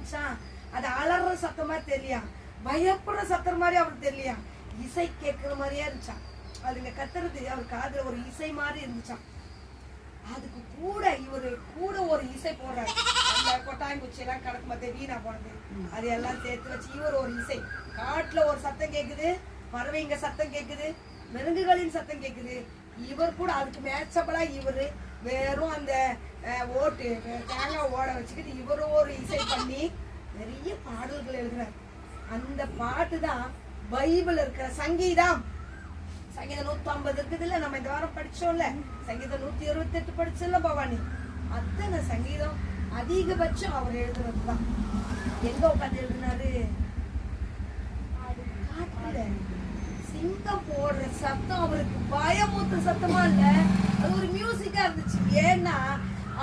இருந்துச்சான். அது அலற சத்தமா தெரியலையா, பயப்படுற சத்தம் மாதிரி அவருக்கு தெரியலையா, இசை கேட்கிற மாதிரியே இருந்துச்சான். அதுங்க கத்துறது அவர் காதுல ஒரு இசை மாதிரி இருந்துச்சான். அதுக்கு கூட இவரு கூட ஒரு இசை போடுறாரு. அந்த கொட்டாங்குச்சி எல்லாம் கடக்கு மத்த வீணா போனது அது எல்லாம் சேர்த்து வச்சு இவர் ஒரு இசை. காட்டுல ஒரு சத்தம் கேக்குது, பறவைங்க சத்தம் கேக்குது, மிருங்குகளின் சத்தம் கேக்குது. இவர் கூட அதுக்கு மேட்சபிளா இவரு வெறும் அந்த ஓட்டு தேங்காய் ஓட வச்சுக்கிட்டு இவரும் ஒரு இசை பண்ணி நிறைய பாடல்கள் எழுதுறாரு. அந்த பாட்டு தான் பைபிள் இருக்கிற சங்கீதம். சங்கீதம் 150 இருக்குதுல்ல, நம்ம இந்த வாரம் படிச்சோம்ல. சங்கீதம் 128 படிச்சோம்ல பவானி. அத்தனை சங்கீதம் அதிகபட்சம் அவர் எழுதுறதுதான். எங்க உட்காந்து எழுதினாரு? காட்டுல சிங்கம் போடுற சத்தம் அவருக்கு பயமுத்து சத்தமா இல்ல, அது ஒரு மியூசிக்கா இருந்துச்சு. ஏன்னா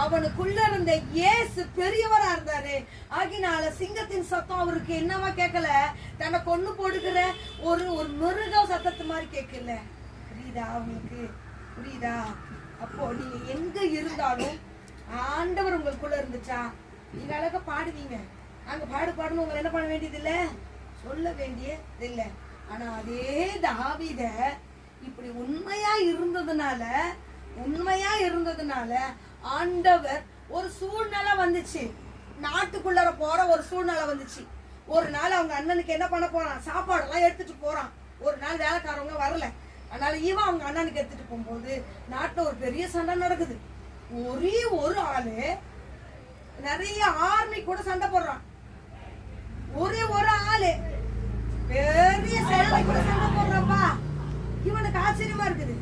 அவனுக்குள்ள இருந்த இயேசு பெரியவரா இருந்தாரு. ஆகினால சிங்கத்தின் சத்தம் அவருக்கு என்னவா கேட்கல, தன்னை கொண்டு போடுகிற ஒரு ஒரு மிருக சத்தத்து மாதிரி கேட்கல. புரியுதா உங்களுக்கு? புரியுதா? அப்போ நீங்க எங்க இருந்தாலும் ஆண்டவர் உங்களுக்குள்ள இருந்துச்சா நீங்க அழகா பாடுவீங்க. அங்க பாடுன்னு உங்களை என்ன பண்ண வேண்டியது இல்ல, சொல்ல வேண்டியது இல்ல. ஆனா அதே தாவீத இப்படி உண்மையா இருந்ததுனால ஆண்டவர் ஒரு சூழ்நிலை வந்துச்சு, நாட்டுக்குள்ளார போற ஒரு சூழ்நிலை வந்துச்சு. ஒரு நாள் அவங்க அண்ணனுக்கு என்ன பண்ண போறான், சாப்பாடெல்லாம் எடுத்துட்டு போறான். ஒரு நாள் வேலைக்காரவங்க வரல, அதனால இவன் அவங்க அண்ணனுக்கு எடுத்துட்டு போகும்போது நாட்டுல ஒரு பெரிய சண்டை நடக்குது. ஒரே ஒரு ஆளு நிறைய ஆர்மி கூட சண்டை போடுறான். ஒரே ஒரு ஆளு பெரிய சேனை கூட சண்டை போடுறாப்பா. இவனுக்கு ஆச்சரியமா இருக்குது,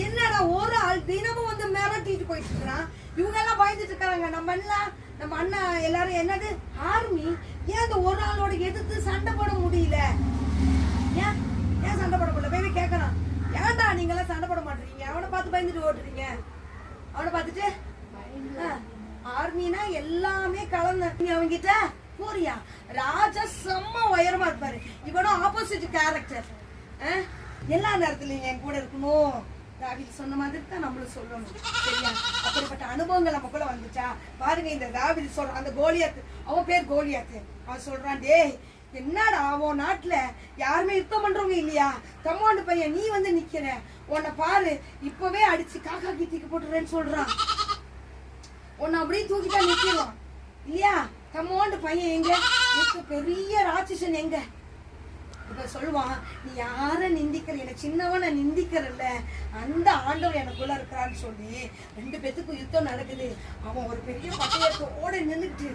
என்னடா ஒரு ஆள் தினமும் வந்து மிரட்டிட்டு போயிட்டு இருக்கிறான். இவங்க எல்லாம் பயந்துட்டு இருக்காங்க. நம்ம அண்ணா எல்லாரும் என்னது ஆர்மி, ஏன் அந்த ஒரு ஆளோட எதிர்த்து சண்டை போட முடியல, ஏன் சண்டை போட முடியல? பேபி கேட்கறான், ஏன்டா நீங்க எல்லாம் சண்டை போட மாட்டீங்க? அவனை பார்த்து பயந்துட்டு ஓட்டுறீங்க. அவனை பார்த்துட்டு ஆர்மினா எல்லாமே கலந்து அவங்கிட்ட போறியா? ராஜா செம்ம உயரமா இருப்பாரு, இவனும் ஆப்போசிட் கேரக்டர். எல்லா நேரத்துலயும் என் கூட இருக்கணும். தாவீது சொன்ன மாதிரி தான் நம்மளும் சொல்லணும், சரியா? அப்படிப்பட்ட அனுபவங்கள் நமக்குள்ள வந்துச்சா பாருங்க. இந்த தாவீது சொல்றான், அந்த கோலியாத்து, அவன் பேர் கோலியாத்து. அவன் சொல்றான், டேய் என்னடா அவன் நாட்டுல யாருமே யுத்தம் பண்றவங்க இல்லையா, தம்மாண்டு பையன் நீ வந்து நிக்கிற, உன்னை பாரு இப்பவே அடிச்சு காக்கா தூக்கி போட்டுறேன்னு சொல்றான். உன்னை அப்படியே தூக்கிட்டா நிக்கிறோம் இல்லையா? தம்மாண்டு பையன் எங்க, பெரிய ராட்சசன் எங்க? இப்ப சொல்லுவான், நீ யார நிந்திக்கிற, எனக்கு சின்னவன நிந்திக்கிறல்ல, அந்த ஆண்டவர் எனக்குள்ள இருக்கிறான்னு சொல்லி 2 பேத்துக்கும் யுத்தம் நடக்குது. அவன் ஒரு பெரிய பட்டயத்தோட நின்றுட்டு